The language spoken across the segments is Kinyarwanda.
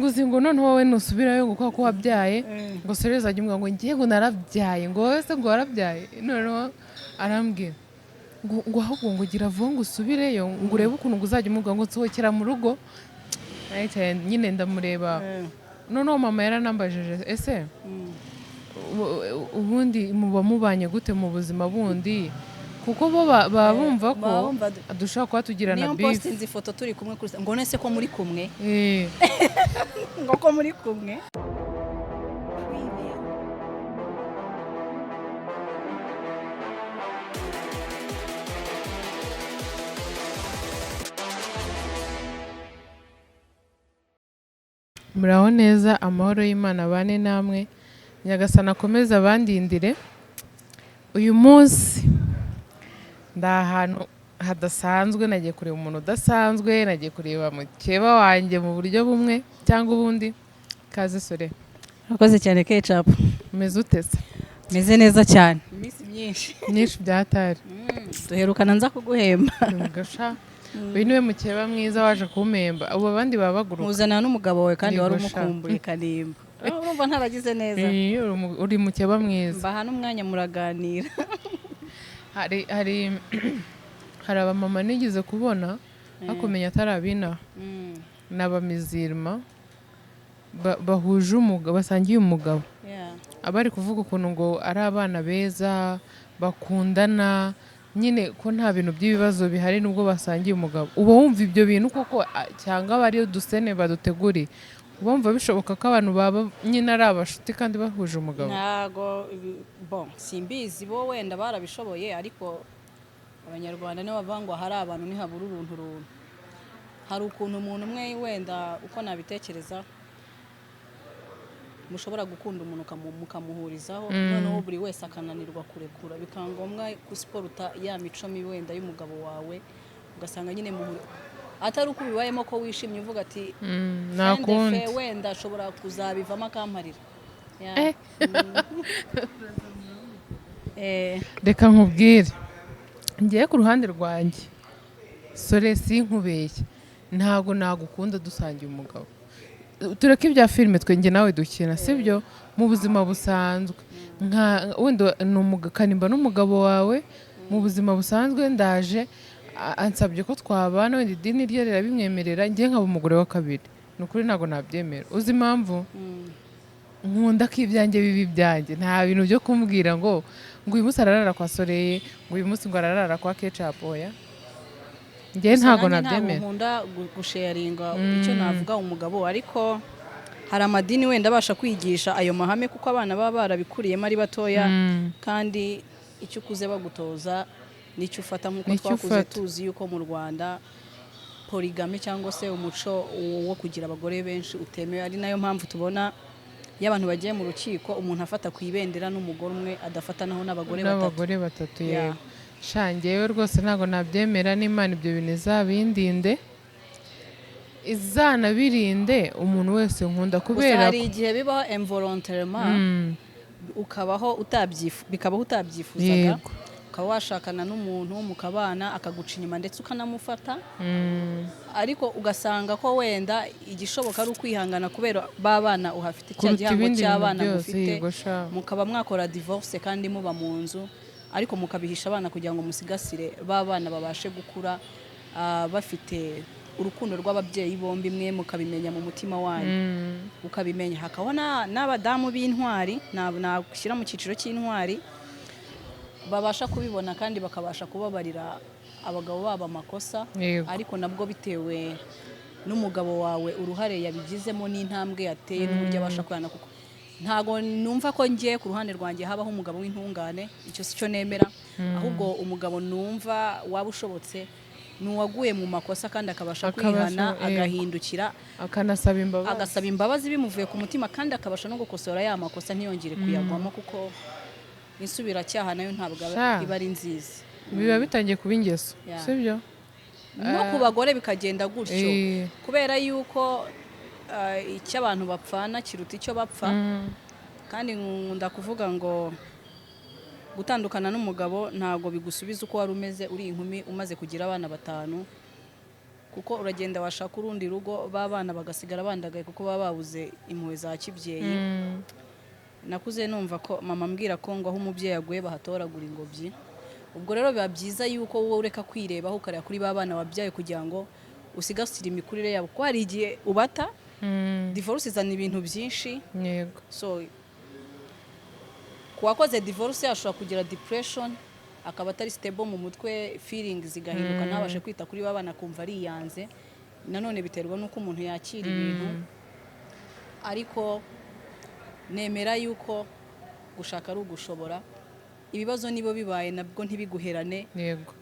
nguzi ngo none wowe nusubirayo ngo kwa ko wabyaye ngo Sereza ajye ngo ngiye ngo narabyaye ngo wese ngo warabyaye none arambwira ngo ahubwo ngo gira vuba ngo usubireyo ngo urebe ukuntu ngo uzajya umuga ngo nsohokera mu rugo nyine ndamureba none mama yaranambajije ese ubundi muba mubanye gute mu buzima bundi kuko bo baba bumva ko dushaka kuba tugira na beef. Niyo postinze ifoto turi kumwe ngo nese ko muri kumwe ngo ko muri kumwe. Muraho neza, amahoro y'Imana bane namwe, Nyagasana akomeza abandindire. Uyu munsi ndahantu hadasanzwe, nagiye kureba umuntu udasanzwe, nagiye kureba mukeba wanjye mu buryo bumwe cyangwa ubundi. Kaze Sore. Urakoze cyane Ketchup. Umeze utese? Meze neza cyane. Iminsi myinshi byatari. Duherukana nza kuguhemba. Gasha. Uyu niwe mukeba mwiza waje kumpemba. Abo abandi babaguruka. Muzana n'umugabo wawe kandi wari umukumbuye Kanimba. Urumva ntaragize neza. Uri mukeba mwiza. Mbaha n'umwanya muraganira. hari abamama nigeze kubona bakumenya atarabina n'abamizirima bahuje umugabo, basangiye umugabo. Abari kuvuga ukuntu ngo ari abana beza bakundana, nyine ko nta bintu by'ibibazo bihari nubwo basangiye umugabo. Uba wumva ibyo bintu koko cyangwa bari udusene baduteguri? Uba wumva bishoboka ko abantu baba nyine ari abashuti kandi bahuje umugabo? Ntago simbizi, bo wenda barabishoboye, ariko abanyarwanda nibo bavangwa hari abantu ntihabura uruntu. Hari ukuntu umuntu umwe wenda uko nabitekereza mushobora gukunda umuntu mukamuhurizaho, noneho buri wese akananirwa kurekura, bikaba ngombwa gusiporuta ya mico mibi wenda y'umugabo wawe, ugasanga nyine atari uko bibayemo ko wishimye uvuga ati nakundi wenda ashobora kuzabivamo akamparira. Reka nkubwire, ngiye ku ruhande rwanjye Sore sinkubeshye, ntago nagukunda dusangiye umugabo. Tureke ibya filime twenge nawe dukina, sibyo? Mu buzima busanzwe wenda Kanimba n'umugabo wawe mu buzima busanzwe, ndaje ansabye ko twabana, wenda idini rye rirabimwemerera, ngiye nkaba umugore wa kabiri. Ni ukuri ntago nabyemera. Uzi impamvu? Nkunda ko ibyanjye bibi byanjye, nta bintu byo kumbwira ngo uyu munsi ararara kwa Soreye, ngo uyu munsi ngo ararara kwa Ketchup. Oya, njye ntago nabyemera. Nkunda gusharinga icyo navuga umugabo, ariko hari amadini wenda abasha kwigisha ayo mahame kuko abana baba barabikuriyemo ari batoya, kandi icyo ukuze bagutoza nicyo ufata, nk'uko twakuze tuzi yuko mu Rwanda polygamy cyangwa se umuco wo kugira abagore benshi utemewe. Ari nayo mpamvu tubona iyo abantu bagiye mu rukiko umuntu afata ku ibendera n'umugore umwe, adafatanaho n'abagore batatu. Yego shangewe rwose ntago nabyemera. n'Imana ibyo bintu izanabirinde umuntu wese nkunda, kubera hari igihe bibaho involontairement bikabaho utabyifuzaga, ukaba washakana n'umuntu mukabana akaguca inyuma ndetse ukanamufata, ariko ugasanga ko wenda igishoboka ari ukwihangana kubera babana uhafite icya gihango cy'abana mufite, mukaba mwakora divorce kandi muba mu nzu, ariko mukabihisha abana kugira ngo musigasire babana babashe gukura bafite urukundo rw'ababyeyi bombi, mwe mukabimenya mu mutima wanyu, ukabimenya. Hakabona n'abadamu b'intwari, nashyira mu cyiciro cy'intwari, babasha kubibona kandi bakabasha kubabarira abagabo babo amakosa, ariko nabwo bitewe n'umugabo wawe uruhare yabigizemo n'intambwe yateye n'uburyo abasha kuyana, kuko ntago numva ko ngiye ku ruhande rwanjye habaho umugabo w'intungane, icyo si cyo nemera. Ahubwo umugabo numva waba ushobotse n'uwaguye mu makosa kandi akabasha kwihana, agahindukira, agasaba imbabazi bimuvuye ku mutima, kandi akabasha no gukosora ya makosa ntiyongere kuyagwamo, kuko insubiracyaha nayo ntabwo iba ari nziza. Biba bitangiye kuba ingeso, sibyo? No ku bagore bikagenda gutyo, kubera yuko icyo abantu bapfana kiruta icyo bapfa. Kandi nkunda kuvuga ngo gutandukana n'umugabo ntago bigusubiza uko wari umeze uri inkumi umaze kugira abana 5. kuko uragenda washaka urundi rugo babana bagasigara bandagaye kuko baba babuze impuhwe za kibyeyi. Nakuze numva ko mama ambwira ko ngo aho umubyeyi aguye bahatoragura ingobyi. Ubwo rero biba byiza yuko wowe ureka kwirebaho ukareba kuri babana wabyaye kugira ngo usigasire imikurire yabo, ko hari igihe ubata divorce izana ibintu byinshi. Yego. So kuwakoze divorce yashobora kugira depression, akaba atari stable mu mutwe, feelings zigahinduka, ntabashe kwita kuri babana kumva ari yanze. Nanone biterwa nuko umuntu yakira ibintu, ariko nemera yuko gushaka ari ugushobora. Ibibazo nibo bibaye nabwo ntibiguherane. Yego.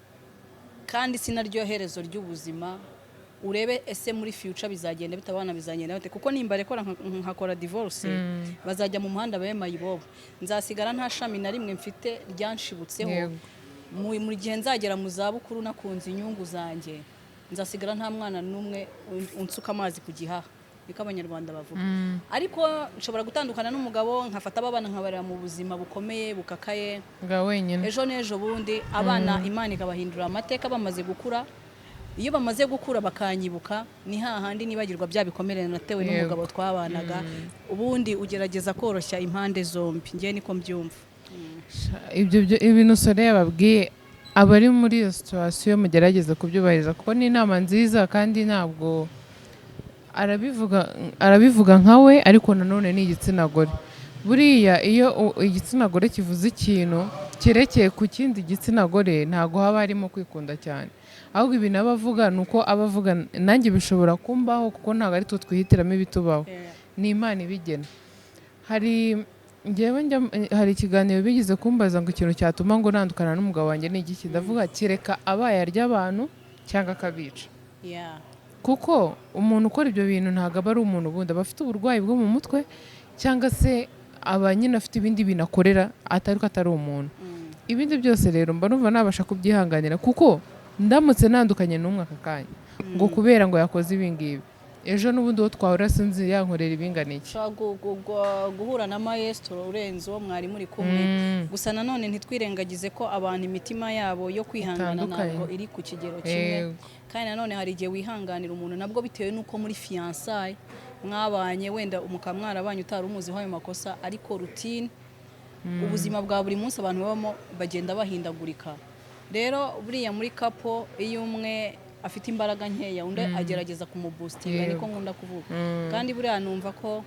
Kandi sinaryo herezo ry'ubuzima. Urebe ese muri future bizagenda bitabana bizagenda bate, kuko nimba rekora nkakora divorce bazajya mu muhanda baye mayibobo, nzasigara nta shami na rimwe mfite ryanshibutseho. Mu gihe nzagera mu zabukuru nakunze inyungu zanjye, nzasigara nta mwana numwe unsuka amazi ku gihaha, biko abanyarwanda bavuga. Ariko nshobora gutandukana n'umugabo nkafata abana nkabarera mu buzima bukomeye bukakaye nga wenyine, ejo n'ejo bundi abana Imana ikabahindura amateka bamaze gukura. Iyo bamaze gukura bakanyibuka, ni hahandi nibagirwa bya bikomere natewe n'umugabo twabanaga. Ubundi ugerageza koroshya impande zombi, ngiye niko mbyumva. Ibyo ibintu Sole yababwiye abari muri iyo situation mugerageza kubyubahiriza, kuko ni inama nziza kandi ntabwo arabivuga nkawe, ariko nanone ni igitsina gore. Buriya iyo igitsina gore kivuze ikintu kirekeye ku kindi gitsina gore, ntabwo haba harimo kwikunda cyane. Ahubwo ibintu abavuga ni uko abavuga nanjye bishobora kumbaho, kuko ntabwo ari twe twihitiramo ibitubaho, ni Imana ibigena. Hari ikiganiro bigize kumbaza ngo ikintu cyatuma ngo nandukana n'umugabo wanjye ni iki. Ndavuga kireka abaye arya abantu cyangwa akabica. Kuko umuntu ukora ibyo bintu ntabwo aba ari umuntu ubundi, aba afite uburwayi bwo mu mutwe, cyangwa se aba nyine afite ibindi bintu akorera atari ko atari umuntu. Ibindi byose rero mba numva nabasha kubyihanganira, kuko ndamutse nandukanye n'umwe aka kanya ngo kubera ngo yakoze ibi ngibi, ejo n'ubundi wo twahora sinzi yankorera ibinganiye. Guhura na maestro urenze uwo mwari muri kumwe. Gusa nanone ntitwirengagize ko abantu imitima yabo yo kwihangana ntabwo iri ku kigero kimwe. Kandi nanone hari igihe wihanganira umuntu nabwo bitewe n'uko muri fiançailles mwabanye, wenda umukamwara banyu utari umuziho ayo makosa, ariko routine ubuzima bwa buri munsi abantu babamo bagenda bahindagurika. Rero buriya muri couple iyo umwe afite imbaraga nkeya undi agerageza kumuboostinga, niko nkunda kuvuga. Kandi buriya numva ko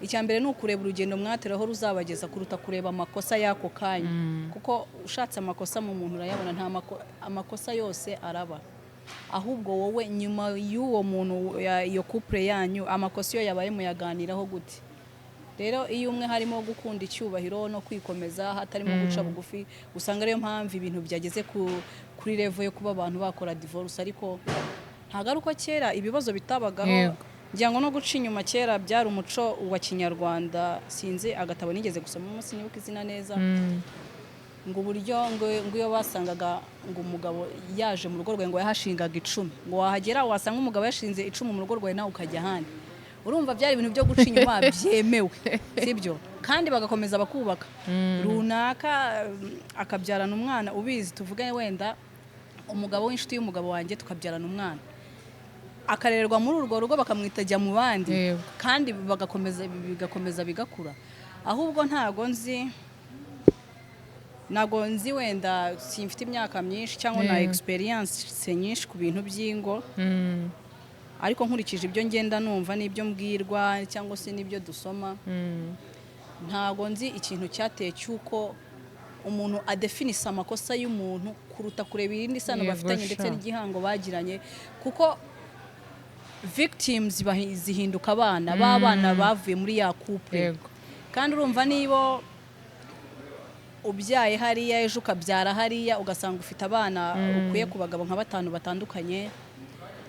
icyambere ni ukureba urugendo mwateraho ruzabageza kuruta kureba amakosa y'ako kanya, kuko ushatse amakosa mu muntu urayabona. Nta amakosa yose araba, ahubwo wowe nyuma y'uwo muntu iyo couple yanyu amakosa yo yabaye muyaganiraho gute. Rero iyo umwe harimo gukunda icyubahiro no kwikomeza hatarimo guca bugufi, usanga ariyo mpamvu ibintu byageze kuri level yo kuba abantu bakora divorce. Ariko ntagaruka kera ibibazo bitabagaho, ngira ngo no guca inyuma kera byari umuco wa Kinyarwanda. Sinzi agatabo nigeze gusoma umunsi nibuka izina neza, ngo uburyo ngo iyo basangaga ngo umugabo yaje mu rugo rwawe ngo yahashingaga 10, ngo wahagera wasanga umugabo yashinze 10 mu rugo rwawe nawe ukajya ahandi. Urumva byari ibintu byo guca inyuma byemewe, sibyo? Kandi bagakomeza bakubaka runaka akabyarana umwana ubizi. Tuvuge wenda umugabo w'inshuti y'umugabo wanjye tukabyarana umwana, akarererwa muri urwo rugo bakamwita jya mu bandi, kandi bigakomeza bigakura. Ahubwo ntago nzi wenda simfite imyaka myinshi cyangwa na experience nyinshi ku bintu by'ingo, ariko nkurikije ibyo ngenda numva n'ibyo mbwirwa cyangwa se n'ibyo dusoma, ntago nzi ikintu cyateye cyuko umuntu adefinisa amakosa y'umuntu kuruta kureba irindi sano bafitanye ndetse n'igihango bagiranye. Kuko victims zihinduka abana b'abana bavuye muri ya couple. Kandi urumva nibo ubyaye hariya ejo ukabyara hariya ugasanga ufite abana ukuye ku bagabo nka 5 batandukanye,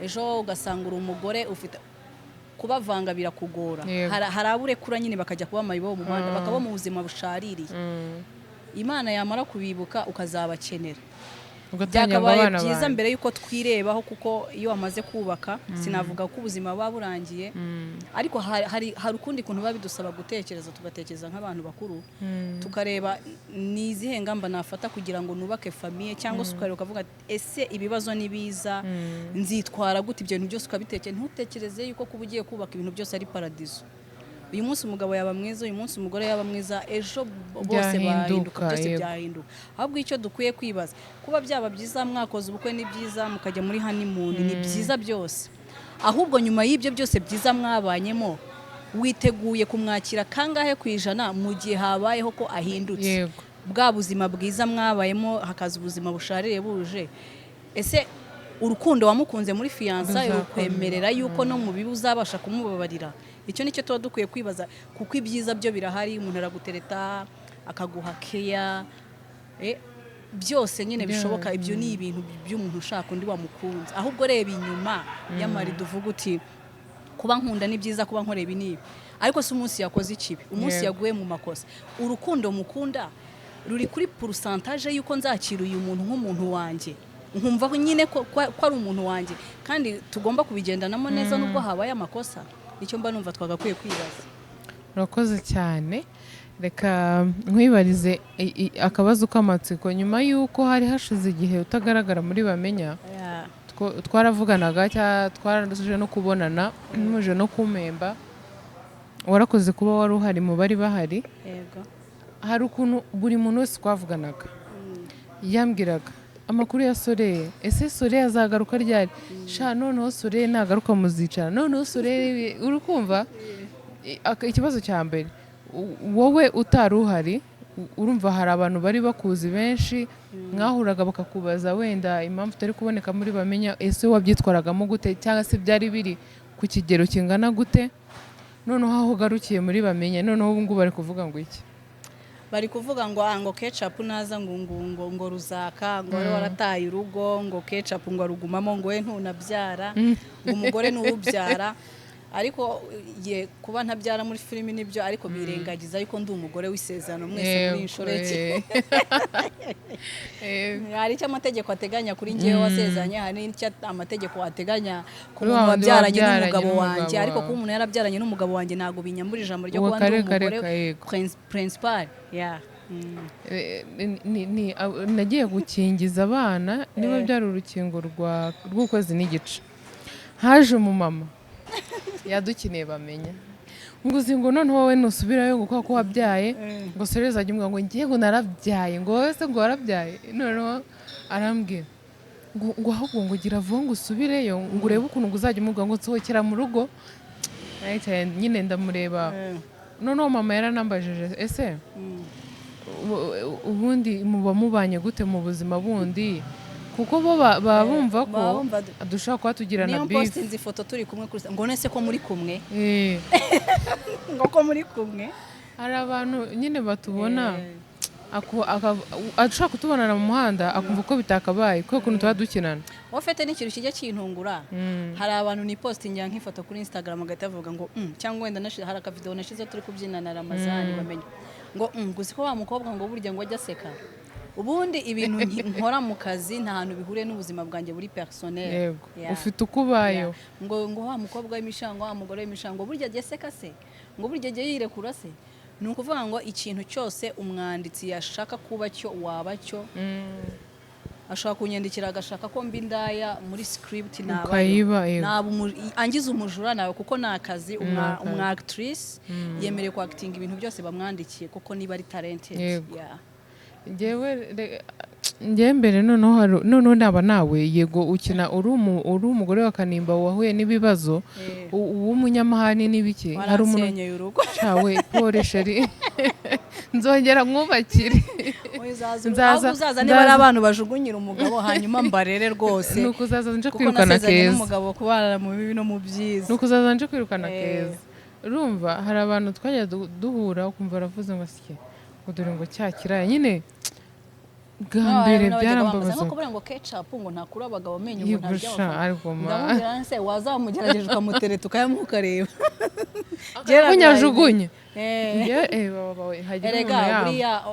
ejo ugasanga uri umugore ufite kubavanga birakugora. Hari aburekura nyine bakajya kuba mayibo mu muhanda bakaba mu buzima bushaririye. Imana yamara kubibuka ukazabakenera. byakabaye byiza mbere yuko twirebaho, kuko iyo wamaze kubaka sinavuga ko ubuzima buba burangiye, ariko hari ukundi kuntu biba bidusaba gutekereza, tugatekereza nk'abantu bakuru, tukareba ni izihe ngamba nafata kugira ngo nubake famiye, cyangwa se ukareba ukavuga ese ibibazo nibiza nzitwara gute, ibyo bintu byose ukabitekereza. Ntutekereze yuko kuba ugiye kubaka ibintu byose ari paradizo. Uyu munsi umugabo yaba mwiza, uyu munsi umugore yaba mwiza, ejo bose bahinduka, byose byahinduka. Ahubwo icyo dukwiye kwibaza, kuba byaba byiza mwakoze ubukwe ni byiza, mukajya muri honeymoon ni byiza byose, ahubwo nyuma y'ibyo byose byiza mwabanyemo witeguye kumwakira kangahe ku ijana mu gihe habayeho ko ahindutse, bwa buzima bwiza mwabayemo hakaza ubuzima busharire buje. Ese urukundo wamukunze muri fiançailles rukwemerera yuko no mu bibi uzabasha kumubabarira? Icyo nicyo tuba dukwiye kwibaza, kuko ibyiza byo birahari, umuntu aragutereta akaguha care, byose nyine bishoboka. Ibyo ni ibintu by'umuntu ushaka undi wamukunze. Ahubwo reba inyuma y'amarido uvuga uti kuba nkunda ni byiza, kuba nkoreba nibi, ariko se umunsi yakoze ikibi, umunsi yaguye mu makosa, urukundo mukunda ruri kuri pourcentage yuko nzakira uyu muntu nk'umuntu wanjye, nkumva nyine ko ari umuntu wanjye, kandi tugomba kubigendanamo neza nubwo habaye amakosa. Icyo mba numva twagakwiye kwibaza. Urakoze cyane. Reka nkwibarize akabazo k'amatsiko. Nyuma y'uko hari hashize igihe utagaragara muri Bamenya, twaravuganaga cyangwa twaranduje no kubonana, muje no kumemba, warakoze kuba wari uhari mu bari bahari. Yego. Hari ukuntu buri muntu wese twavuganaga yambwiraga amakuru ya Soleil, ese Soleil azagaruka ryari? Sha noneho Soleil nagaruka muzicara, noneho Soleil urukumva. Ikibazo cya mbere, wowe utari uhari, urumva hari abantu bari bakuzi benshi, mwahuraga bakakubaza wenda impamvu utari kuboneka muri Bamenya, ese wabyitwaragamo gute, cyangwa se byari biri ku kigero kingana gute? Noneho aho ugarukiye muri Bamenya, noneho ubu ngubu bari kuvuga ngo iki? Bari kuvuga ngo ketchup naza ngo ruzaka, ngo warataye urugo, ngo ketchup ngo arugumamo, ngo we ntunabyara, ngo umugore n'uwubyara. Ariko ye kuba ntabyara muri filimi nibyo, ariko birengagiza yuko ndi umugore w'isezerano mwese muri inshoreke. Hari icyo amategeko ateganya kuri njyewe wasezeranye, hari n'icyo amategeko ateganya ku muntu wabyaranye n'umugabo wanjye, ariko kuba umuntu yarabyaranye n'umugabo wanjye ntabwo binyambura ijambo ryo kuba ndi umugore principal. Nagiye gukingiza abana, niba byari urukingo rw'ukwezi n'igice, haje umumama yadukiniye Bamenya, nguzi ngo none wowe nusubirayo ngo kwa ko wabyaye, ngo Soleil azajya umubwira ngo ngiye ngo narabyaye, ngo wowe se ngo warabyaye. Noneho arambwira ngo ahubwo ngo gira vuba ngo usubireyo, ngo urebe ukuntu uzajya umubwira ngo nsohokera mu rugo. Nyine ndamureba. Noneho mama yaranambajije, ese ubundi muba mubanye gute mu buzima bundi? Kuko bo bumva ko dushaka kuba tugirana beef. Niyo postinze ifoto turi kumwe kuri, ngo nese ko muri kumwe, ngo ko muri kumwe. Hari abantu nyine batubona ashaka kutubonana mu muhanda akumva ko bitakabaye kuko ukuntu tuba dukinana. Wafete n'ikintu kijya kintungura, hari abantu ni postinga nk'ifoto kuri Instagram agahita avuga ngo cyangwa wenda nashize hari akavideo nashize turi kubyinana na Ramazani Bamenya, ngo guzi ko wa mukobwa ngo burya ngo ajya seka. Ubundi ibintu nkora mu kazi nta hantu bihure n'ubuzima bwanjye buri personnel. Ufite ukubayo. Ngo wa mukobwa w'imishango, wa mugore w'imishango burya ajya seka se, ngo burya ajya yirekura se. Ni ukuvuga ngo ikintu cyose umwanditsi yashaka kuba cyo waba cyo. Ashaka kunyandikira agashaka ko mbi ndaya muri script angize umujura nawe, kuko nakazi umwactrice yemereye ku acting ibintu byose bamwandikiye kuko niba ari talented. Njye mbere noneho naba nawe yego ukina uri umugore wa Kanimba wahuye n'ibibazo, uw'umunyamahane n'ibiki, hari umuntu cawe Paul Sheri nzongera mwubakire. Uzaza niba ari abantu bajugunyira umugabo hanyuma mbarere rwose, nuko uzaza nje kwirukana Keza, n'umugabo kubana mu bibi no mu byiza, nuko uzaza nje kwirukana Keza. Urumva hari abantu twajya duhura ukumva aravuze ngo asike dore ngo cyakira nyine bwa mbere byarambabaza ngo kubera ngo ketchup ngo ntakura abagabo amenyo ngo ntarya. Ndamubwira nse wazamugerageje ukamutereta ukayamukareba kunyajugunye. Erega buriya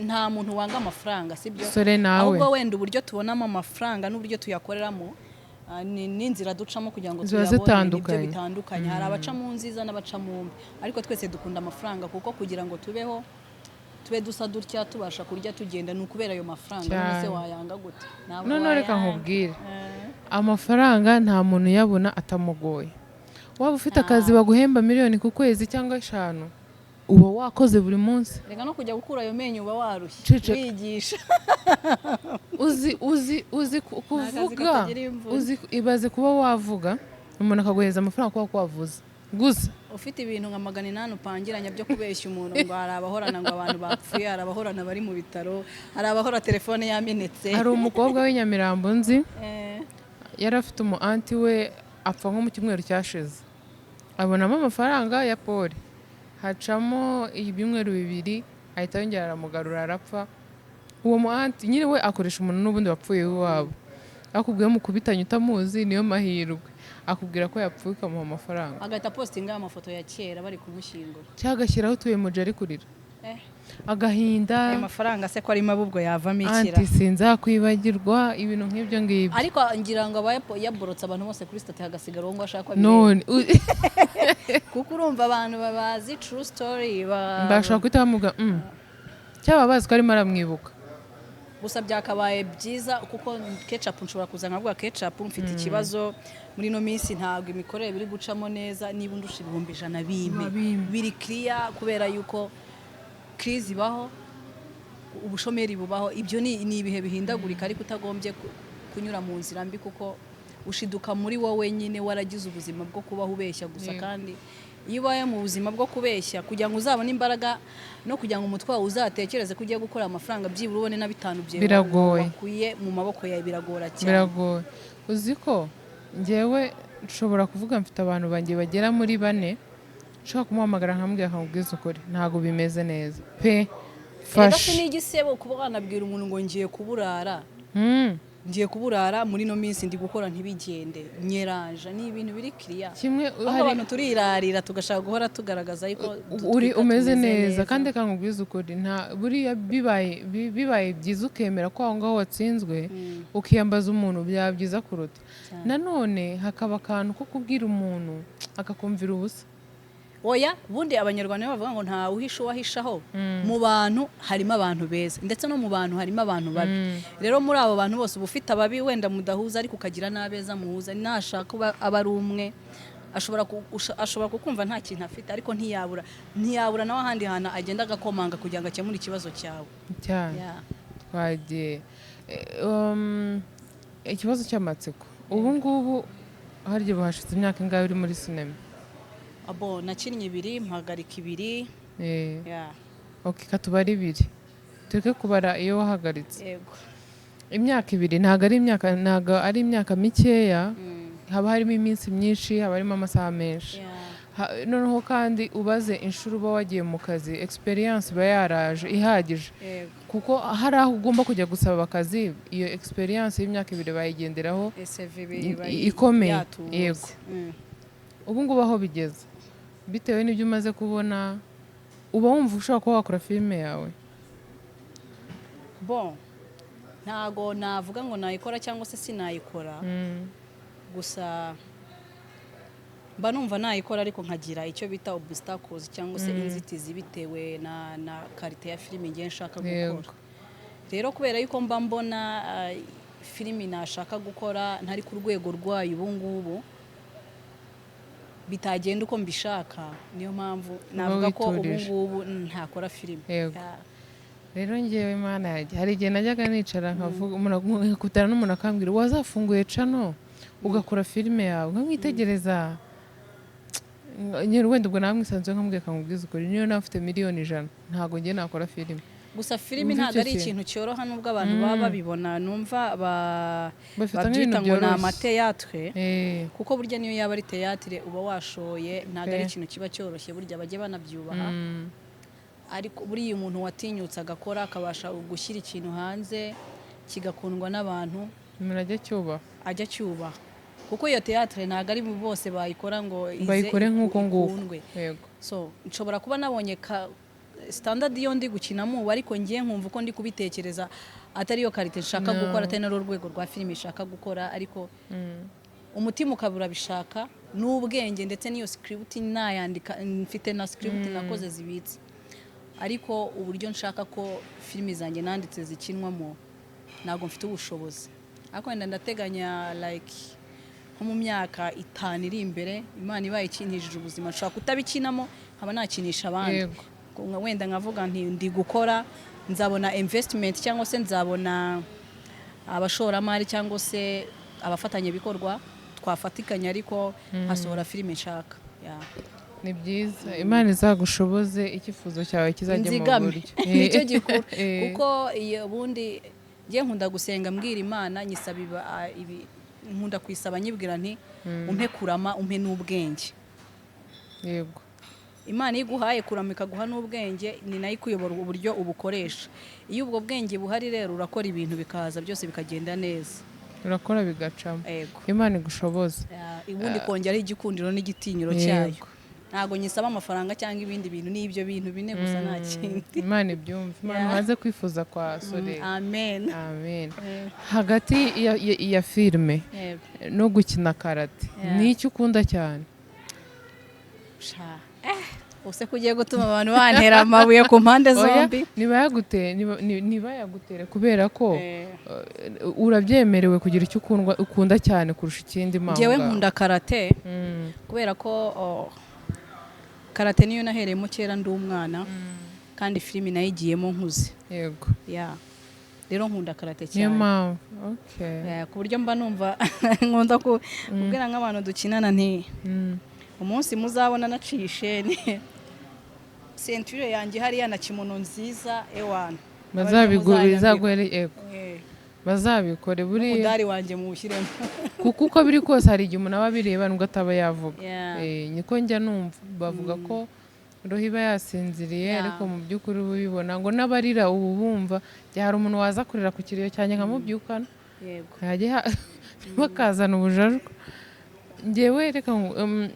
nta muntu wanga amafaranga sibyo Sore nawe. ahubwo wenda uburyo tubonamo amafaranga n'uburyo tuyakoreramo n'inzira ducamo kugira ngo Ziba tuyabone ibyo zitandukanye. bitandukanye hari abaca mu nziza n'abaca mu mbi ariko twese dukunda amafaranga kuko kugira ngo tubeho tube dusa dutya tubasha kurya tugenda ni ukubera ayo mafaranga none se wayanga gute none reka nkubwire amafaranga nta muntu uyabona atamugoye waba ufite akazi baguhemba miliyoni ku kwezi cyangwa 5 uba wakoze buri munsi reka no kujya gukura ayo menyo uba warushye Cece. wigisha uzi kuvuga ibaze kuba wavuga umuntu akaguhereza amafaranga kuba kwavuze gusa ufite ibintu nka 800 upangiranya byo kubeshya umuntu ngo hari abahorana ngo abantu bapfuye hari abahorana bari mu bitaro hari abahora telefone yamenetse hari umukobwa w'inyamirambo nzi yari afite umu anti we apfa nko mu cyumweru cyashize abonamo amafaranga ya pole hacamo ibyumweru 2 ahita yongera aramugarura arapfa uwo mu anti nyine we akoresha umuntu n'ubundi wapfuye iwabo akubwiye mukubitanye utamuzi niyo mahirwe akubwira ko yapfuye ukamuha amafaranga agahita postinga amafoto ya kera bari kumushyingura cyagashyiraho utuye mu jari kurira agahinda ayo mafaranga se ko arimo abubwo yavamo ikira anti sinzakwibagirwa ibintu nk'ibyo ngibyo ariko ngira ngo yaborotse abantu bose kuri state hagasigara uwo ngo ashaka none kuko urumva abantu babazi true story mbashaka guhita bamuga cyaba bazi ko arimo aramwibuka gusa byakabaye byiza kuko ketchup nshobora kuza nkavuga ketchup mfite ikibazo muri no minsi ntabwo imikorere biri gucamo neza niba undusha 100 biri clear kubera yuko crise ibaho ubushomeri bubaho ibyo ni ibihe bihindagurika ariko utagombye kunyura mu nzira mbi kuko ushiduka muri wowe nyine waragize ubuzima bwo kubaho ubeshya gusa kandi iyo ubaye mu buzima bwo kubeshya kugira ngo uzabone imbaraga no kugira ngo umutwe wawe uzatekereze ko ugiye gukora amafaranga byibura ubone na 5 biragoye bakuye mu maboko yawe biragora cyane biragoye uzi ko njyewe nshobora kuvuga mfite abantu bangiye bagera muri 4 nshobora kumuhamagara nkambwira akambwiza ukuri ntabwo bimeze neza pe fashe n'igisebo kuba wanabwira umuntu ngo ngiye kuburara ngiye kuburara muri no minsi ndi gukora ntibigende nyeraje ni ibintu biri clear kimwe hari abantu turirarira tugashaka guhora tugaragaza yuko uri umeze neza kandi akangubwiza ukuri nta buriya bibaye byiza ukemera ko aho ngaho watsinzwe ukiyambaza umuntu byabyiza kuruta nanone hakaba akantu ko kubwira umuntu akakumvira ubusa oya bundi abanyarwanda bavuga ngo nta uhisha wahishaho mu bantu harimo abantu beza ndetse no mu bantu harimo abantu babi rero muri abo bantu bose ubufite ababi wenda mudahuza ariko ukagira n'abeza muhuza nashaka aba ari umwe ashobora kukumva nta kintu afite ariko ntiyabura nawe ahandi hantu agenda agakomanga kugira ngo akemure ikibazo cyawe cyane twagiye ikibazo cy'amatsiko ubu ngubu harya bahashize imyaka ingahe uri muri sinema abo nakinnye 2 mpagarika 2 okay katubari 2 tureke kubara iyo wahagaritse yego imyaka 2 ntago ari imyaka mikeya haba harimo iminsi myinshi haba harimo amasaha menshi noneho kandi ubaze inshuro uba wagiye mu kazi experience iba yaraje ihagije kuko hari aho ugomba kujya gusaba akazi iyo experience y'imyaka 2 bayigenderaho ikomeye yego ubu ngubu aho bigeze bitewe n'ibyo umaze kubona uba wumva ushobora kuba wakora filime yawe bon ntago navuga ngo nayikora cyangwa se sinayikora gusa mba numva nayikora ariko nkagira icyo bita obstacles cyangwa se inzitizi bitewe na karite ya filime ngiye nshaka gukora rero kubera yuko mba mbona filime nashaka gukora ntari ku rwego rwayo ubu ngubu bitagenda uko mbishaka niyo mpamvu navuga ko ubu ngubu ntakora filime rero ngewe Imana yagiye hari igihe najyaga nicara nkavuga umuntu kutana n'umuntu akambwira wazafunguye cano ugakora filime yawe nkamwitegereza nyine wenda ubwo namwisanzwe nkambwiye akamubwiza ukuri niyo nawe ufite miliyoni 100 ntabwo ngiye nakora filime gusa filime ntabwo ari ikintu cyoroha nubwo abantu baba babibona numva babyita ngo ni amateatre kuko burya niyo yaba ari teatre uba washoye ntabwo ari ikintu kiba cyoroshye burya bajye banabyubaha ariko buriya umuntu watinyutse agakora akabasha gushyira ikintu hanze kigakundwa n'abantu ajya cyubaha kuko iyo teatre ntabwo ari bose bayikora ngo bayikore nk'uko nguko so nshobora kuba nabonye standard yo ndi gukinamo ubu, ariko ngiye nkumva uko ndi kubitekereza atari yo karite nshaka gukora, atari narwo rwego rwa filime ishaka gukora, ariko umutima ukabura bishaka n'ubwenge ndetse n'iyo script nayandika, mfite na script nakoze zibitse, ariko uburyo nshaka ko filime zanjye nanditse zikinwamo ntabwo mfite ubushobozi. Ariko wenda ndateganya like nko mu myaka 5 iri imbere, Imana ibaye ikinishije ubuzima, nshaka kutabikinamo nkaba nakinisha abandi, wenda nkavuga nti ndi gukora, nzabona investment cyangwa se nzabona abashoramari cyangwa se abafatanyabikorwa twafatikanya, ariko hasohora filime nshaka. Ni byiza, Imana izagushoboze, icyifuzo cyawe kizajya mu buryo. Nicyo gikuru, kuko iyo bundi ngiye nkunda gusenga mbwira Imana, nyisaba nkunda kwisaba nyibwira nti umpe kurama, umpe n'ubwenge. Yego, Imana iguhaye kurama ikaguha n'ubwenge, ni nayo ikuyobora uburyo ubukoresha. Iyo ubwo bwenge buhari rero urakora ibintu bikaza byose bikagenda neza, urakora bigacamo. Imana igushoboze, ubundi kongeraho igikundiro n'igitinyiro cyayo. Ntabwo nyisaba amafaranga cyangwa ibindi bintu, n'ibyo bintu bine gusa nta kindi. Imana ibyumva, Imana umaze kwifuza kwa Sole. Amen. Amen. Hagati ya filime no gukina karate, ni iki ukunda cyane? Use kugiye gutuma abantu bantera amabuye ku mpande zombi. Nibayagutere kubera ko urabyemerewe kugira icyo ukunda cyane kurusha ikindi mpamvu. Ngewe nkunda karate kubera ko karate niyo nahereyemo kera ndi umwana, kandi filime nayigiyemo nkuze. Yego. Rero nkunda karate cyane. Niyo mpamvu. Okay. Ku buryo mba numva nkunda kubwira nk'abantu dukinana nti umunsi muzabona naciye isheni, centure yanjye hariya na kimono nziza ewana. Bazabikore buriya. Umudari wanjye muwushyiremo. Kuko uko biri kose hari igihe umuntu aba abireba nubwo ataba yavuga. Niko njya numva bavuga ko roho iba yasinziriye, ariko mu by'ukuri ubibona ngo n'abarira ubu bumva hari umuntu waza kurira ku kiriyo cyane nkamubyukana. Yego. Bakazana ubujajwa. Ngewe reka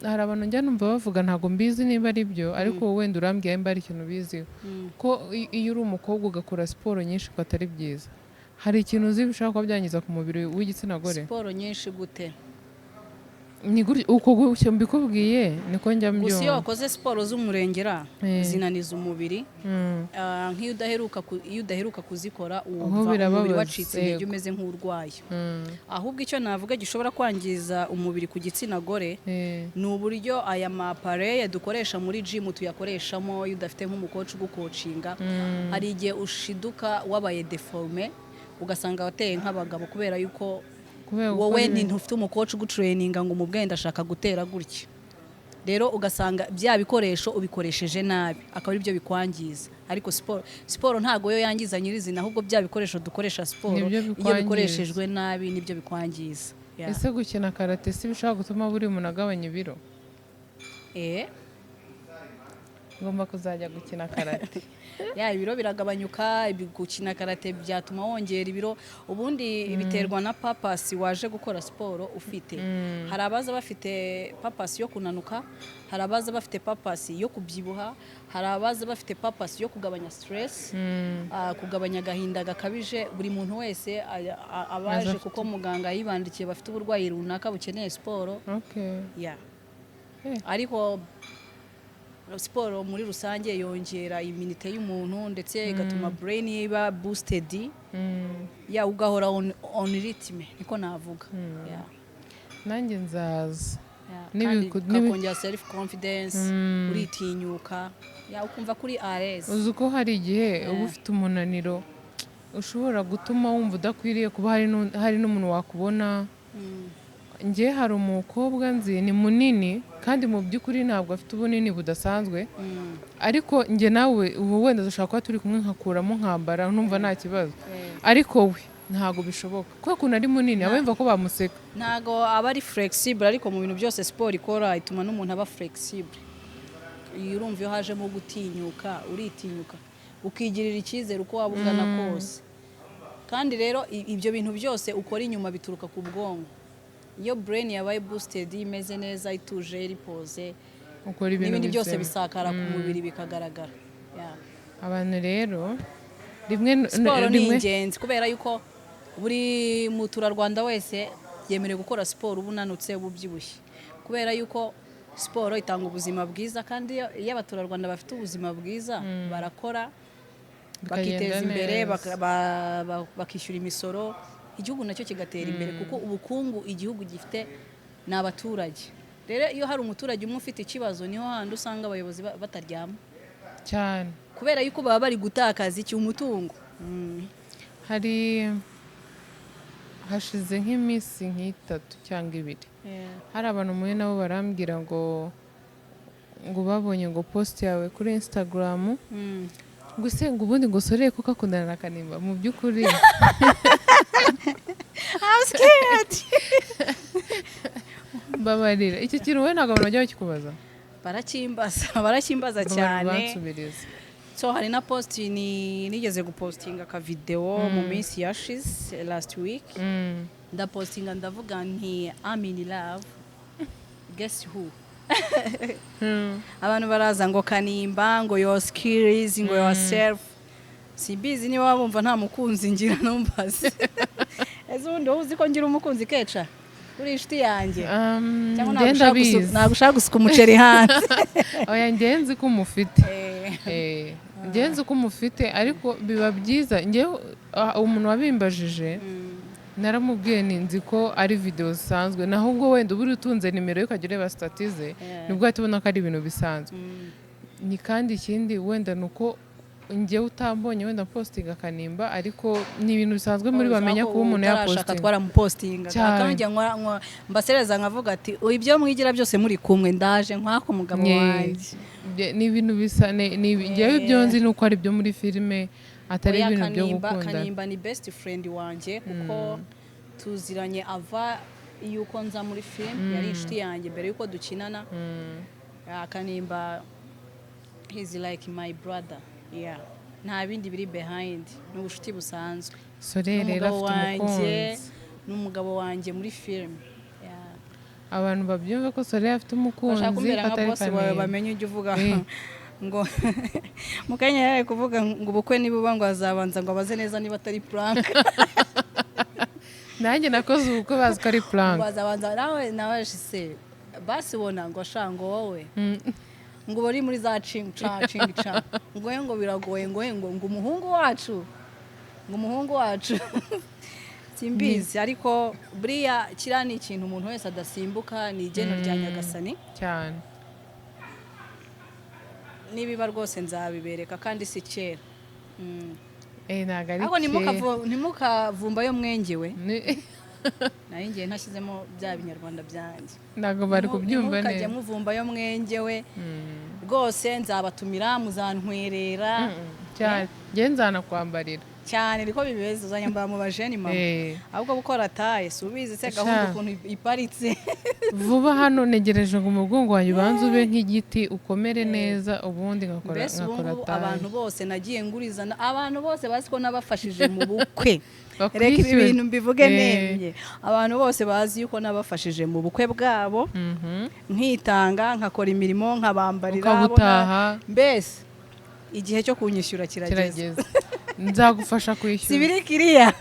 hari abantu njya numva bavuga, ntago mbizi niba ari byo, ariko wowe wenda urambwiye mba ari ikintu biziho ko iyo uri umukobwa ugakora siporo nyinshi ko atari byiza. Hari ikintu uzi bishaka kuba byangiza ku mubiri w'igitsina gore? Siporo nyinshi gute? Ni uko gushya mbikubwiye niko njya mbyumva. Gusa iyo wakoze siporo z'umurengera zinaniza umubiri, nk'iyo udaheruka kuzikora wumva umubiri wacitse intege umeze nk'urwaye. Ahubwo icyo navuga gishobora kwangiza umubiri ku gitsina gore ni uburyo aya mapareye dukoresha muri gym tuyakoreshamo. Iyo udafite nk'umukoci ugukocinga, hari igihe ushiduka wabaye deforme, ugasanga wateye nk'abagabo kubera yuko wowe ntufite umukoci ugutraininga ngo umubwenge ndashaka gutera gutya. Rero ugasanga bya bikoresho ubikoresheje nabi, akaba ari byo bikwangiza. Ariko siporo ntago yo yangiza nyirizina, ahubwo bya bikoresho dukoresha siporo iyo bikoreshejwe nabi nibyo bikwangiza. Ese gukina karate si bishaka gutuma buri umuntu agabanya ibiro? Ngomba kuzajya gukina karate. Ibiro biragabanyuka, gukina karate byatuma wongera ibiro. Ubundi biterwa na purpose waje gukora siporo ufite. Hari abaza bafite purpose yo kunanuka, hari abaza bafite purpose yo kubyibuha, hari abaza bafite purpose yo kugabanya stress, kugabanya agahinda gakabije. Buri muntu wese abaje kuko muganga yibandikiye bafite uburwayi runaka bukeneye siporo. Ariko siporo muri rusange yongera iminite y'umuntu ndetse igatuma brain iba boosted, ugahora on rhythm, niko navuga. Nanjye nzaza ukongera self confidence, uritinyuka, ukumva kuri ares. Uzi ko hari igihe uba ufite umunaniro ushobora gutuma wumva udakwiriye kuba hari n'umuntu wakubona. Ngiye hari umukobwa nzi ni munini kandi mu by'ukuri ntabwo afite ubunini budasanzwe, ariko nge nawe ubu wenda dushaka kuba turi kumwe nkakuramo nkambara numva nta kibazo, ariko we ntabwo bishoboka kuko kuntu ari munini aba yumva ko bamuseka. Ntabwo aba ari flexible, ariko mu bintu byose siporo ikora ituma n'umuntu aba flexible. Urumva iyo hajemo gutinyuka, uritinyuka ukigirira icyizere uko waba ungana kose. Kandi rero ibyo bintu byose ukora inyuma bituruka ku bwonko. Iyo brain yabaye boosted, imeze neza, ituje, iri pose, n'ibindi byose bisakara ku mubiri bikagaragara. abantu rero rimwe siporo ni ingenzi kubera yuko buri muturarwanda wese yemerewe gukora siporo uba unanutse uba ubyibushye kubera yuko siporo itanga ubuzima bwiza kandi iyo abaturarwanda bafite ubuzima bwiza barakora bakiteza imbere bakishyura imisoro igihugu nacyo kigatera imbere kuko ubukungu igihugu gifite ni abaturage rero iyo hari umuturage umwe ufite ikibazo niho handi usanga abayobozi bataryama cyane kubera yuko baba bari gutakaza iki umutungo hashize nk'iminsi nk'itatu cyangwa 2 hari abantu muri nabo barambwira ngo babonye ngo post yawe kuri Instagram ngo ubundi ngo soreye kuko akundana na Kanimba mu by'ukuri I'm scared babarira icyo kintu we ntabwo abantu bajya bakikubaza barakimbaza cyane bansubiriza so hari na post nigeze gupostinga ka video mu minsi yashize last week ndapostinga ndavuga nti I'm in love guess who abantu baraza ngo Kanimba ngo your skills ngo yourself sibizi niba wabumva nta mukunzi ngira numbaze ezundi uzi ko ngira umukunzi keca uri inshuti yanjye cyangwa nagushaka gusuka umuceri hanze oya ngenzi ko umufite ngenzi ko umufite ariko biba byiza ngewe umuntu wabimbajije naramubwiye ninzi ko ari video zisanzwe naho ubwo wenda uburi utunze nimero ukajya ureba statize nibwo atubona ko ari ibintu bisanzwe ni kandi ikindi wenda nuko ngewe utambonye wenda postinga Kanimba ariko ni ibintu bisanzwe muri bamenya ko umuntu yapostinga twaramupostinga kandi mbasereza nkavuga ati ibyo mwigira byose muri kumwe ndaje nkwako umugabo wanjye ni ibintu bisa ngewe ibyo nzi nuko ari byo muri filime atari ibintu byo gukunda Kanimba ni best friend wanjye kuko tuziranye ava yuko nza muri film yari inshuti yanjye mbere yuko dukinana Kanimba he's like my brother nta bindi biri behind ni ubushuti busanzwe rero afite umukunzi n'umugabo wanjye muri film abantu babyumva ko Soraya afite umukunzi atari Kanimba bamenye ujye uvuga ngo mukanya yaje kuvuga ngo ubukwe nibuba ngo azabanza ngo abaze neza niba atari prank nanjye nakoze ubukwe bazi ko ari prank bazabanza nawe se basi bona ngo shango wowe ngo bari muri za cinca ngo biragoye ngo umuhungu wacu simbizi ariko buriya kiriya ni ikintu umuntu wese adasimbuka ni igeno rya Nyagasani cyane nibiba rwose nzabibereka kandi si kera ntabwo ari ntimukavumba yo mwengewe nayo ngiye ntashyizemo bya binyarwanda byanjye ntabwo bari kubyumva neza mukajya muvumba yo mwengewe rwose nzabatumira muzantwerera cyane nge nzanakwambarira cyane niko bibeze uzanyambara mu bajeni mama ahubwo gukora taye si ubizi se gahunda ukuntu iparitse vuba hano negereje ngo umugongo wanjye ubanze ube nk'igiti ukomere neza ubundi ngakora taye abantu bose nagiye ngurizana abantu bose bazi ko nabafashije mu bukwe reka ibintu mbivuge nemye abantu bose bazi yuko nabafashije mu bukwe bwabo nkitanga nkakora imirimo nkabambarira mbese igihe cyo kunyishyura kirageze nzagufasha kwishyura sibiri kiriya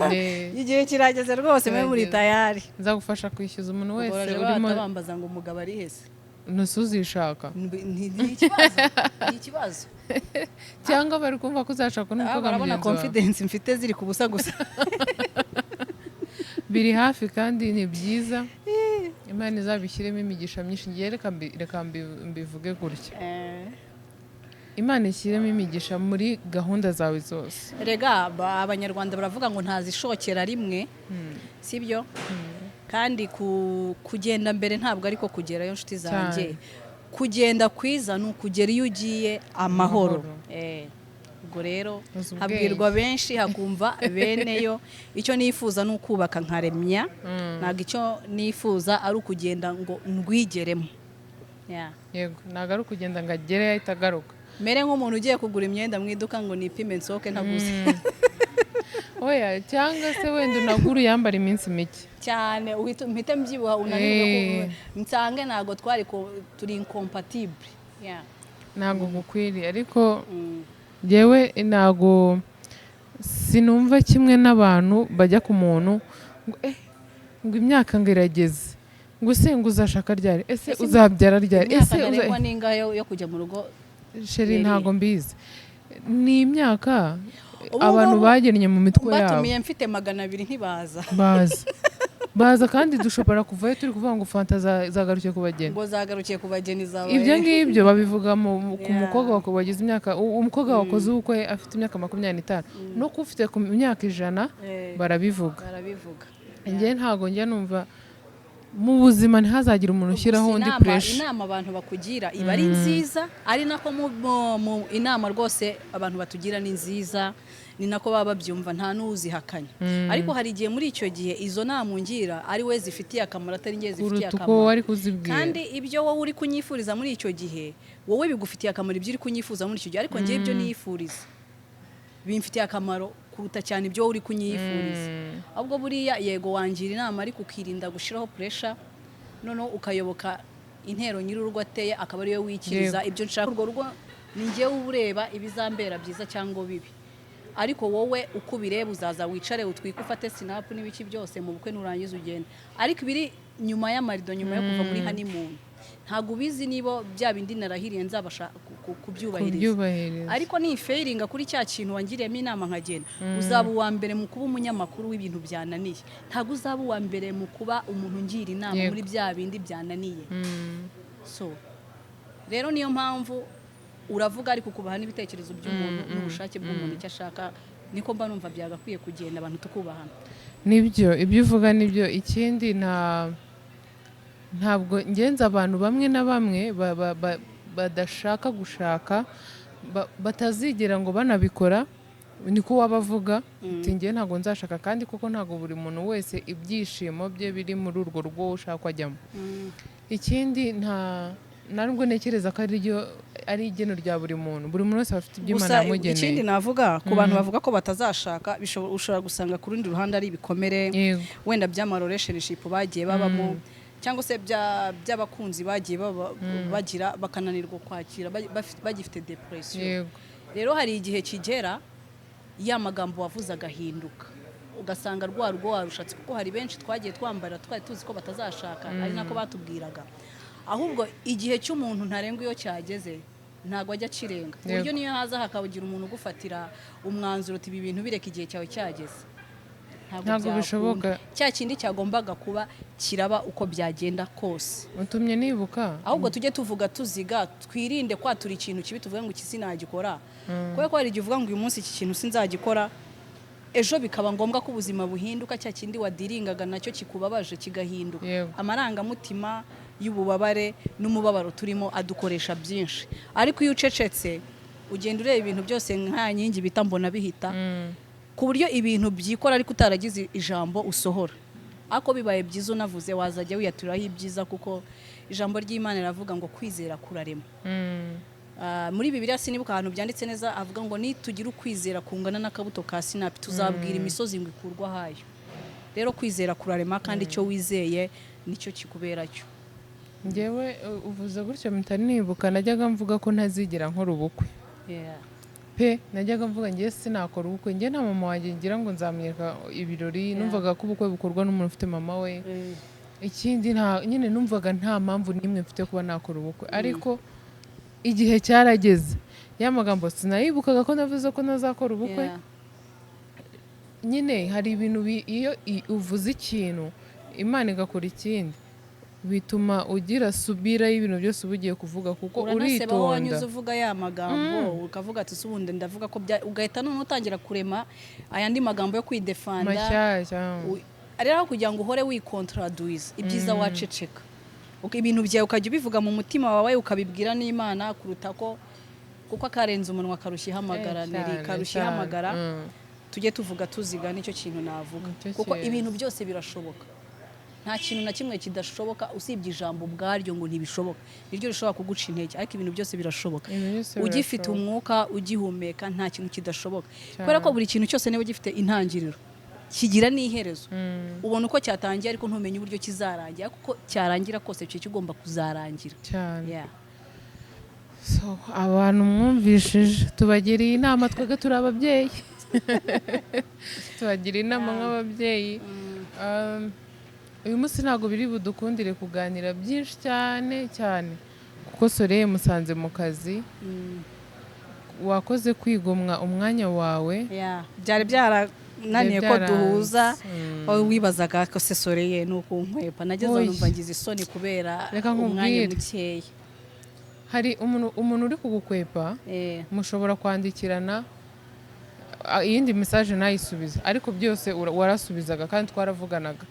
igihe kirageze rwose muri tayari nzagufasha kwishyuza umuntu wese urimo bambaza ngo umugabo ari hese ntusuzishaka ni ikibazo cyangwa bari kumva ko uzashaka n'umukobwa barabona confidence mfite ziri ku busa gusa biri hafi kandi ni byiza Imana izabishyiremo imigisha myinshi ngiye reka mbivuge gutya Imana ishyiremo imigisha muri gahunda zawe zose rega abanyarwanda baravuga ngo ntazishokera rimwe sibyo kandi kugenda mbere ntabwo ariko kugerayo nshuti zanjye kugenda kwiza ni ukugera iyo ugiye amahoro ubwo rero habwirwa benshi hakumva beneyo icyo nifuza ni ukubaka nkaremya ntabwo icyo nifuza ari ukugenda ngo ndwigeremo yego ntabwo ari ukugenda ngo agere ahita agaruka mere nk'umuntu ugiye kugura imyenda mu iduka ngo nipime nsohoke ntaguze oya cyangwa se wenda unagura uyambara iminsi mike cyane uhite mbyibuha unaniwe nsange ntabwo turi incompatible ntabwo gukwiriye ariko yewe ntago sinumva kimwe n'abantu bajya ku muntu ngo imyaka ngo irageze ngo ese ngo uzashaka ryari ese uzabyara ryari ese ntarengwa n'ingahe yo kujya mu rugo sheri ntago mbizi ni imyaka abantu bagennye mu mitwe yabo batumiye mfite 200 ntibaza baza kandi dushobora kuvayo turi kuvuga ngo fanta zagarukiye ku bageni ngo zagarukiye ku bageni zawe ibyo ngibyo babivuga ku mukobwa wagize imyaka umukobwa wakoze ubukwe afite imyaka 25 no kufite ku myaka 100 barabivuga njye ntago njya numva mu buzima ntihazagira umuntu ushyiraho undi pressure. Inama abantu bakugira iba ari nziza ari nako mu inama rwose abantu batugira ni nziza ni nako baba babyumva nta n'uzihakanya ariko hari igihe muri icyo gihe izo nama ungira ari we zifitiye akamaro atari ngiye zifitiye akamaro kandi ibyo wowe uri kunyifuriza muri icyo gihe wowe bigufitiye akamaro ibyo uri kunyifuza muri icyo gihe ariko ngiye ibyo niyifuriza bimfitiye akamaro kuruta cyane ibyo uri kunyifuriza ahubwo buriya yego wangira inama ariko ukirinda gushiraho pressure noneho ukayoboka intero nyir'urugo ateye akaba ari yo wikiriza ibyo nshaka urwo rugo ni ngewe ureba ibizambera byiza cyangwa bibi ariko wowe uko ubireba uzaza wicare utwike ufate snap n'ibiki byose mu bukwe nurangiza ugenda ariko biri nyuma y'amarido nyuma yo kuva muri honeymoon ntago ubizi nibo bya bindi narahiriye nzabasha kubyubahiriza ariko ni failinga kuri cya kintu wangiriyemo inama nkagenda uzaba uwa mbere mu kuba umunyamakuru w'ibintu byananiye ntago uzaba uwa mbere mu kuba umuntu ngira inama muri bya bindi byananiye so rero niyo mpamvu uravuga ariko kubaha n'ibitekerezo by'umuntu n'ubushake bw'umuntu icyo ashaka niko mba numva byagakwiye kugenda abantu tukubahana nibyo ibyo uvuga nibyo ikindi ntabwo ngenza abantu bamwe na bamwe badashaka gushaka batazigera ngo banabikora niko wabavuga ngiye ntabwo nzashaka kandi kuko ntabwo buri muntu wese ibyishimo bye biri muri urwo rugo ushaka ajyamo ikindi ntabwo ntekereza ko ari igeno rya buri muntu wese afite iby'Imana yamugeneye ikindi navuga ku bantu bavuga ko batazashaka ushobora gusanga ku rundi ruhande ari ibikomere wenda by'amarelationship bagiye babamo cyangwa se by'abakunzi bagiye bagira bakananirwa kwakira bagifite depression rero hari igihe kigera ya magambo wavuze agahinduka ugasanga rwa rugo warushatse kuko hari benshi twagiye twambara twari tuzi ko batazashaka ari nako batubwiraga ahubwo igihe cy'umuntu ntarengwa iyo cyageze ntago ajya kirenga buryo niyo haza hakabugira umuntu ugufatira umwanzuro uti ibi bintu bireka igihe cyawe cyageze ntabwo bishoboka cya kindi cyagombaga kuba kiraba uko byagenda kose utumye nibuka ahubwo tujye tuvuga tuziga twirinde kwatura ikintu kibi tuvuga ngo iki sinagikora kuko hari igihe uvuga ngo uyu munsi iki kintu sinzagikora ejo bikaba ngombwa ko ubuzima buhinduka cya kindi wadiringaga nacyo kikubabaje kigahinduka amarangamutima y'ububabare n'umubabaro turimo adukoresha byinshi ariko iyo ucecetse ugenda ureba ibintu byose nka nyingi bita mbona bihita ku buryo ibintu byikora ariko utaragize ijambo usohora ako bibaye byiza unavuze wazajya wiyaturaho ibyiza kuko ijambo ry'Imana riravuga ngo kwizera kurarema muri Bibiliya sinibuka ahantu byanditse neza avuga ngo nitugira ukwizera kungana n'akabuto ka sinapi tuzabwira imisozi ngo ikurwa hayo rero kwizera kurarema kandi icyo wizeye nicyo kikubera cyo ngewe uvuze gutyo mutari nibuka najyaga mvuga ko ntazigera nkora ubukwe pe najyaga mvuga ngiye sinakora ubukwe ngiye nta mama wanjye ngira ngo nzamwereka ibirori numvaga ko ubukwe bukorwa n'umuntu ufite mama we ikindi nyine numvaga nta mpamvu n'imwe mfite kuba nakora ubukwe ariko igihe cyarageze ya magambo sinayibukaga ko navuze ko nazakora ubukwe nyine hari ibintu iyo uvuze ikintu Imana igakora ikindi bituma ugira subira y'ibintu byose ubugiye kuvuga kuko uritonda wanyuze uvuga ya magambo ukavuga ati subundi ndavuga ko ugahita none utangira kurema ayandi magambo yo kwidefanda mashyashya rero kugira ngo uhore wikontraduize ibyiza waceceka ibintu byawe ukajya ubivuga mu mutima wawe ukabibwira n'Imana kuruta ko kuko akarenza umunwa karushya ihamagara karushya ihamagara tujye tuvuga tuziga nicyo kintu navuga kuko ibintu byose birashoboka nta kintu na kimwe kidashoboka usibye ijambo ubwaryo ngo ntibishoboka niryo rishobora kuguca intege ariko ibintu byose birashoboka ugifite umwuka ugihumeka nta kintu kidashoboka kubera ko buri kintu cyose niba gifite intangiriro kigira n'iherezo ubona uko cyatangiye ariko ntumenye uburyo kizarangira kuko cyarangira kose cyo kigomba kuzarangira So, abantu mwumvishije tubagiriye inama, twebwe turi ababyeyi tubagiriye inama nk'ababyeyi. Uyu munsi ntabwo biri budukundire kuganira byinshi cyane cyane kuko Soleil musanze mu kazi. Wakoze kwigomwa umwanya wawe. byari byarananiye ko duhuza. Wibazaga ko se Soleil ni ukunkwepa, nageze numva ngize isoni kubera umwanya mukeya. Hari umuntu uri kugukwepa, mushobora kwandikirana iyindi message nayisubiza, ariko byose warasubizaga kandi twaravuganaga,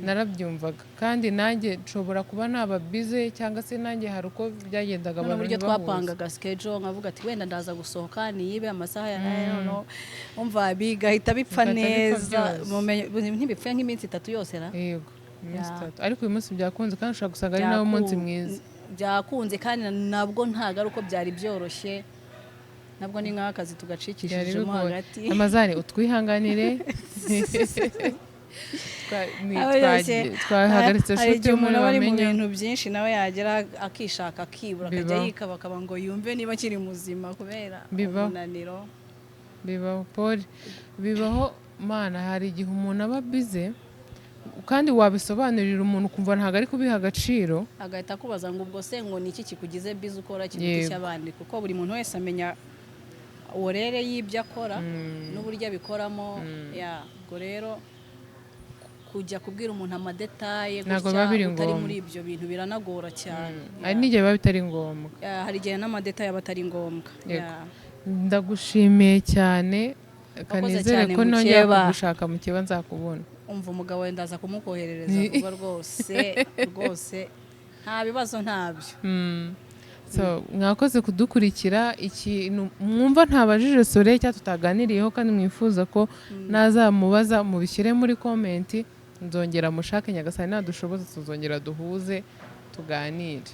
narabyumvaga, kandi nanjye nshobora kuba naba busy cyangwa se nanjye hari uko byagendaga abantu buryo twapangaga schedule, nkavuga ati wenda ndaza gusohoka niyibe amasaha ya no umva bigahita bipfa neza, ntibipfuye nk'iminsi 3 yose ra. Yego, iminsi 3, ariko uyu munsi byakunze kandi ushaka gusanga ari nawo munsi mwiza. Byakunze kandi nabwo ntagaruko byari byoroshye, nabwo ni nk'akazi tugacikishijemo hagati. Amazani utwihanganire twahagaritse shuti umuntu aba ari mu bintu byinshi nawe yagera akishaka akibura akajya yikabakaba ngo yumve niba akiri muzima kubera umunaniro. Bibaho Paul, bibaho mana. Hari igihe umuntu aba bize kandi wabisobanurira umuntu kumva ntago ari kubiha agaciro, agahita akubaza ngo ubwo se ngo niki kikugize bize ukora kiruta cy'abandi, kuko buri muntu wese amenya uburere y'ibyo akora n'uburyo abikoramo. Ubwo rero kujya kubwira umuntu amadetaye gutya utari muri ibyo bintu biranagora cyane. Hari n'igihe biba bitari ngombwa, hari igihe n'amadetaye aba atari ngombwa. Ndagushimiye cyane, kanizere ko nongera gushaka mu kiba nzakubona. Umva umugabo wenda aza kumukoherereza kuba rwose nta bibazo ntabyo. So mwakoze kudukurikira. Ikintu mwumva ntabajije Soleil cyangwa tutaganiriyeho kandi mwifuza ko nazamubaza mubishyire muri comment, nzongera mushake Nyagasani nadushoboza tuzongera duhuze tuganire.